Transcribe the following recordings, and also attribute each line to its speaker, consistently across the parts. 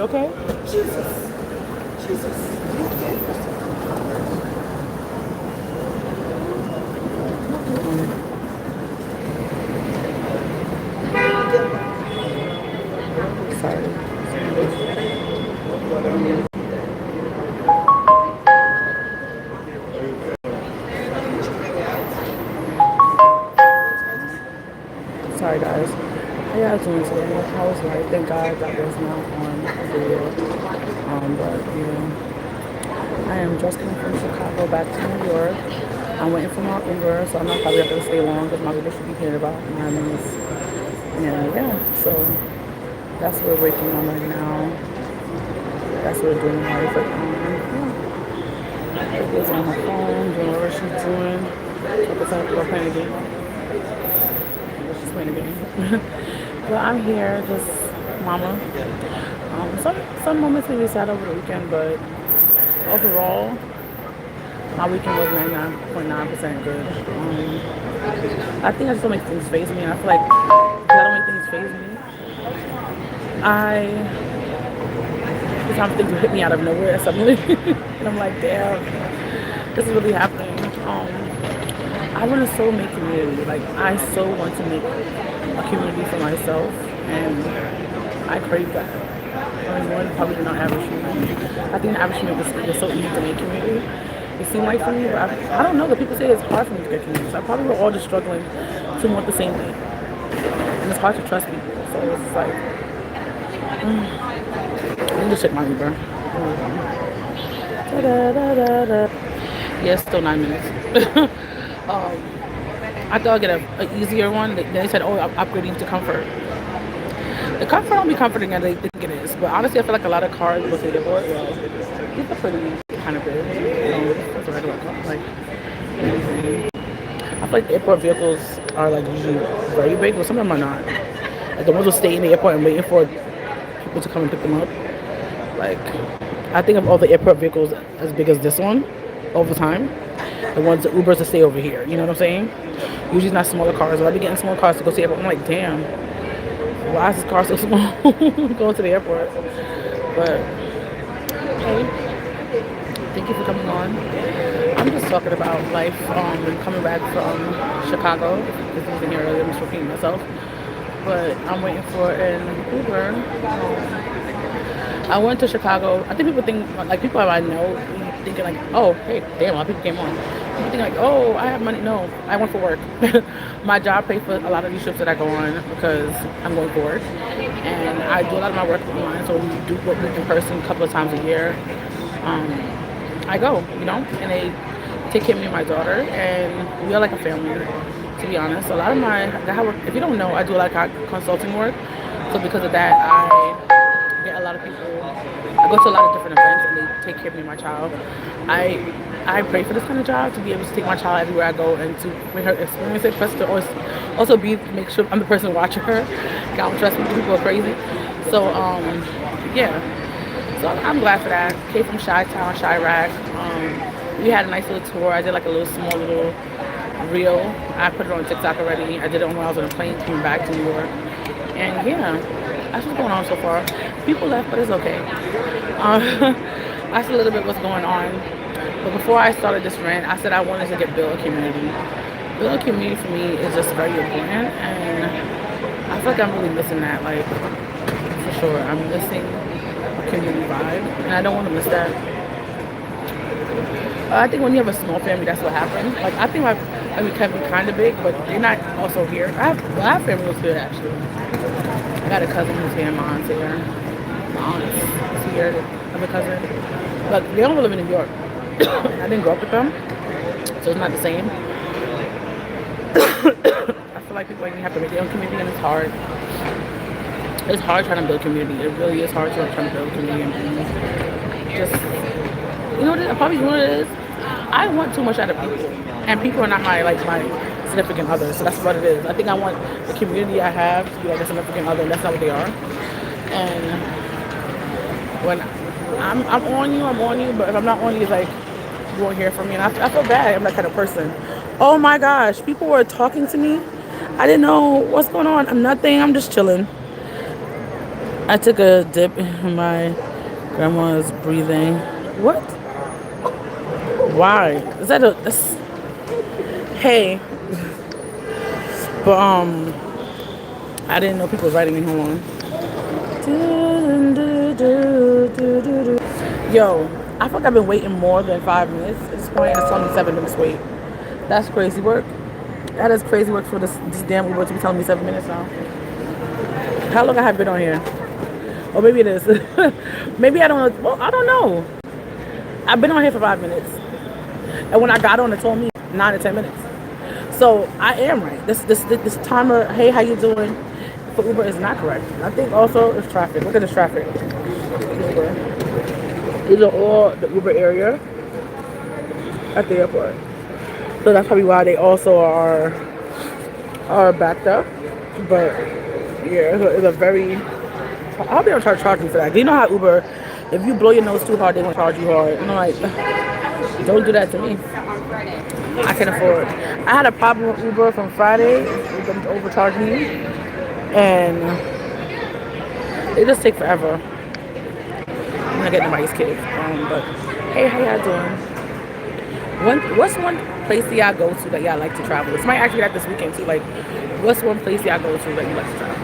Speaker 1: okay? Sorry. Sorry guys. How y'all doing today? How was life? Thank God that was not on video. But I am just coming from Chicago back to New York. I'm waiting for my Uber, so I'm not probably not gonna stay long because my Uber should be here in about 9 minutes. And yeah, so that's what we're working on right now. That's what we're doing in life right now. Yeah. She's on her phone, doing whatever she's doing. So we're playing a game. She's playing a game. But I'm here, just mama. Some moments made me sad over the weekend, but overall, my weekend was 99.9% good. I think I just don't make things faze me, and I feel like because I don't make things faze me, sometimes things will hit me out of nowhere suddenly, and I'm like, damn, this is really happening. I want to so make community. Like, I so want to make a community for myself, and I crave that. I mean, one, probably not average human. I think the average human is so easy to make community. It seemed like for me, but I don't know. The people say it's hard for me to get community. So I probably we're all just struggling to want the same thing, and it's hard to trust people. So it's like, let me just check my Uber. Yeah, it's still 9 minutes. I thought I'd get an easier one. They said, oh, I'm upgrading to comfort. The comfort don't be comforting as they think it is. But honestly, I feel like a lot of cars go to the airport. Well, these are pretty kind of big. It's a regular car. Like, I feel like the airport vehicles are like usually very big, but some of them are not. Like the ones who stay in the airport and waiting for people to come and pick them up. Like, I think of all the airport vehicles as big as this one all the time. The ones, the Ubers that stay over here. You know what I'm saying? Usually it's not smaller cars. When I be getting small cars to go to the airport, I'm like, damn, why is this car so small going to the airport? But, hey, thank you for coming on. I'm just talking about life, coming back from Chicago. If you wasn't here earlier, I'm just repeating myself. But I'm waiting for an Uber. I went to Chicago. I think people think, like, people I know, thinking like, oh, hey, damn, a lot of people came on. People think like, oh, I have money. No, I went for work. My job paid for a lot of these trips that I go on because I'm going for work. And I do a lot of my work online, so we do work in person a couple of times a year. I go, and they take care of me and my daughter, and we are like a family, to be honest. A lot of if you don't know, I do a lot of consulting work. So because of that, I get a lot of people. I go to a lot of different events, and they take care of me and my child. I pray for this kind of job to be able to take my child everywhere I go and to make her experience it. Plus to also make sure I'm the person watching her. I don't trust me. People are crazy. So yeah. So I'm glad for that. Came from Chi-Town, Chirac. We had a nice little tour. I did like a small little reel. I put it on TikTok already. I did it when I was on a plane coming back to New York. And yeah, that's what's going on so far. People left, but it's okay. That's a little bit what's going on. But before I started this rant, I said I wanted to build a community. Building a community for me is just very important, and I feel like I'm really missing that. Like, for sure, I'm missing a community vibe, and I don't want to miss that. I think when you have a small family, that's what happens. Like, I think my family can be kind of big, but they're not also here. I have family who's here, actually. I got a cousin who's here, my aunt's here. My aunt's here, I have a cousin. But they don't live in New York. I didn't grow up with them, so it's not the same. I feel like people have to make their own community, and it's hard. It's hard trying to build community. It really is hard trying to build community. And just, probably what it is. I want too much out of people, and people are not my significant other. So that's what it is. I think I want the community I have to be like a significant other, and that's not what they are. And when I'm on you, but if I'm not on you, it's like you won't hear from me, and I feel bad. I'm that kind of person. Oh my gosh, people were talking to me. I didn't know what's going on. I'm nothing. I'm just chilling. I took a dip in my grandma's breathing. What? Why? Is that a? That's, hey, but I didn't know people was writing me. Hold on. Yo, I feel like I've been waiting more than 5 minutes at this point, and it's only 7 minutes wait. That's crazy work. That is crazy work for this damn Uber to be telling me 7 minutes now. How long I have been on here? Or maybe it is. Maybe I don't know. Well, I don't know. I've been on here for 5 minutes. And when I got on, it told me 9 to 10 minutes. So I am right. This timer, hey, how you doing? For Uber is not correct. I think also it's traffic. Look at this traffic. Uber. These are all the Uber area at the airport. So that's probably why they also are backed up. But yeah, it's a very. I hope they don't try to charge me for that. Do you know how Uber, if you blow your nose too hard, they want to charge you hard. And I'm like, don't do that to me. I can afford. I had a problem with Uber from Friday. Them overcharged me, and they just take forever. I'm not getting nobody's kid. But hey, how y'all doing? What's one place that y'all go to that y'all like to travel? This might actually be like this weekend too. Like, what's one place y'all go to that you like to travel?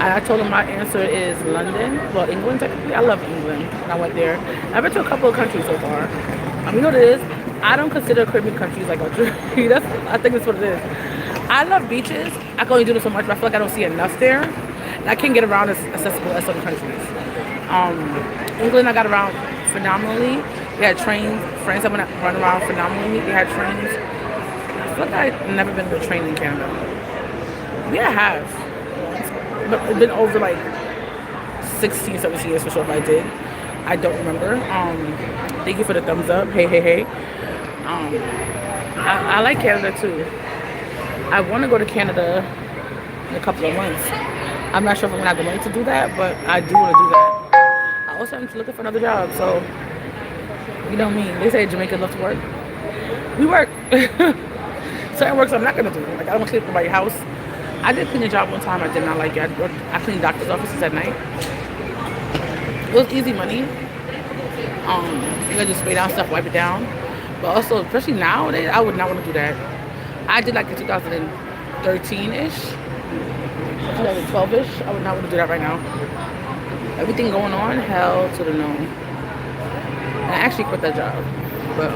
Speaker 1: I told them my answer is London. Well, England technically. I love England. And I went there. I've been to a couple of countries so far. You know what it is? I don't consider Caribbean countries like a dream. I think that's what it is. I love beaches. I can only do them so much, but I feel like I don't see enough there. And I can't get around as accessible as other countries. England, I got around phenomenally. We had trains. France, I went run around phenomenally. We had trains. I feel like I've never been to a train in Canada. Yeah, I have. But it's been over like 16, 17 years for sure if I did. I don't remember. Thank you for the thumbs up. Hey, hey, hey. I like Canada too. I want to go to Canada in a couple of months. I'm not sure if I'm going to have the money to do that, but I do want to do that. I also am looking for another job, so you know me. They say Jamaicans love to work. We work. Certain works I'm not going to do. Like I don't want to clean up my house. I did clean a job one time. I did not like it. I cleaned doctor's offices at night. It was easy money. You gotta just spray down stuff, wipe it down. But also, especially nowadays, I would not want to do that. I did like the 2013-ish, 2012-ish. I would not want to do that right now. Everything going on, hell to the no. And I actually quit that job. But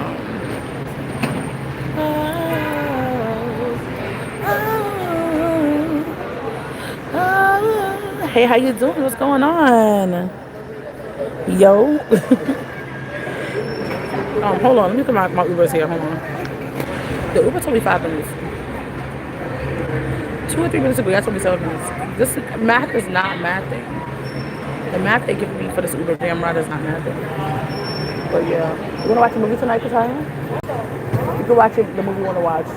Speaker 1: hey, how you doing? What's going on? Yo. Hold on. Let me put my Uber's here. Hold on. The Uber told me 5 minutes. 2 or 3 minutes ago, y'all told me 7 minutes. This math is not mathing. The math they give me for this Uber damn ride is not mathing. But yeah. You want to watch a movie tonight, Kataya? You can watch the movie you want to watch.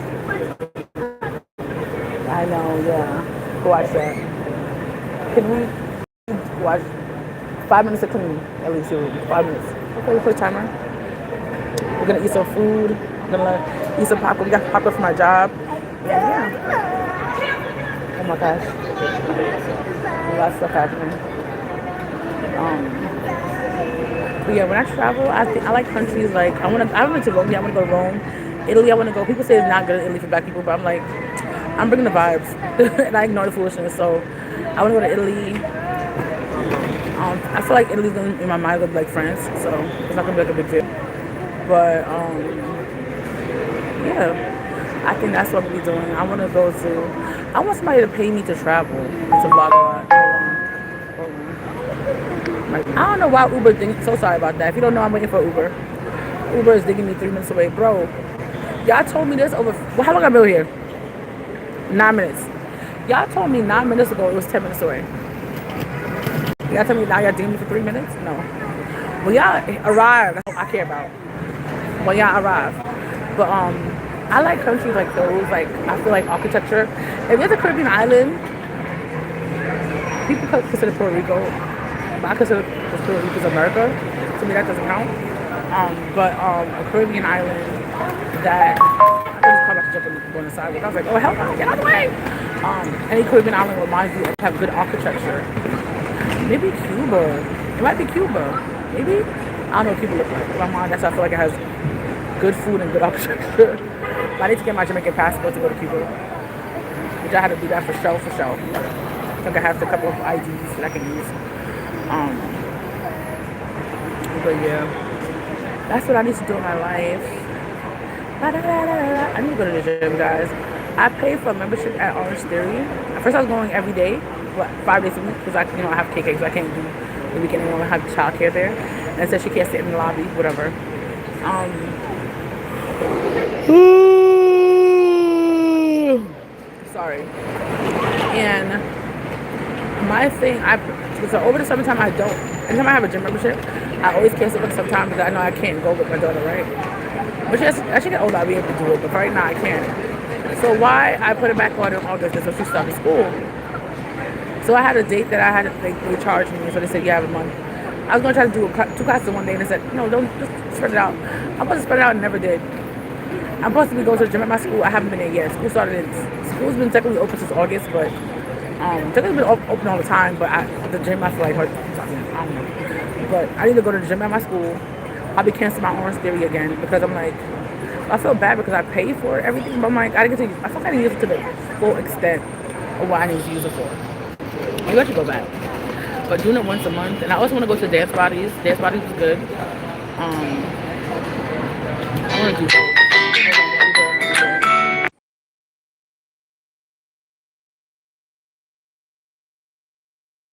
Speaker 1: I know, yeah. Go watch that. Can we watch 5 minutes of cleaning? At least 5 minutes. Okay, we put a timer. We're gonna eat some food. We're gonna eat some popcorn. We got popcorn for my job. Yeah. Oh my gosh. A lot of stuff happening. But yeah, when I travel, I like countries like I went to Rome. I want to go to Rome. Italy, I want to go. People say it's not good in Italy for black people, but I'm like, I'm bringing the vibes, and I ignore the foolishness. So I want to go to Italy. I feel like Italy's gonna in my mind look like France, so it's not gonna be like a big deal. But yeah, I think that's what we'll be doing. I want to go to. I want somebody to pay me to travel to vlog a lot. Like, I don't know why Uber thinks. So sorry about that. If you don't know, I'm waiting for Uber. Uber is digging me 3 minutes away, bro. Y'all told me this over. Well, how long I been here? 9 minutes. Y'all told me 9 minutes ago it was 10 minutes away. Y'all tell me now y'all deemed me for 3 minutes? No. Well, y'all arrived. That's what I care about. Well, y'all arrived. But I like countries like those. Like I feel like architecture. If it's a Caribbean island, people consider Puerto Rico, but I consider Puerto Rico America. To me, that doesn't count. But a Caribbean island that I just call back to jump on the sidewalk. I was like, oh hell no, get out of the way. Any Caribbean island reminds you of have good architecture. Maybe Cuba. It might be Cuba. Maybe. I don't know what Cuba looks like. In my mind, that's why I feel like it has good food and good architecture. I need to get my Jamaican passport to go to Cuba. Which I had to do that for show. I think I have a couple of IDs that I can use. But yeah, that's what I need to do in my life. I need to go to the gym, guys. I paid for a membership at Orange Theory. At first, I was going every day, 5 days a week, because I have KK, so I can't do the weekend anymore. I have childcare there, and it said she can't sit in the lobby, whatever. Sorry. And my thing, so over the summertime, I don't. Anytime I have a gym membership, I always cancel it sometimes because I know I can't go with my daughter, right? But as she get older, I'll be able to do it. But right now, I can't. So why I put it back on in August is when she started school. So I had a date that I had. They charged me, so they said you have a month. I was gonna try to do 2 classes in one day, and they said no, don't just spread it out. I'm supposed to spread it out and never did. I'm supposed to be going to the gym at my school. I haven't been there yet. School's been technically open since August, but technically been open all the time. But the gym I feel like I don't know. But I need to go to the gym at my school. I'll be canceling my Orange Theory again because I'm like, I feel bad because I paid for everything, but I'm like, I feel like I didn't use it to the full extent of what I need to use it for. Maybe I should go back. But doing it once a month, and I also want to go to Dance Bodies. Dance Bodies is good. I want to do both.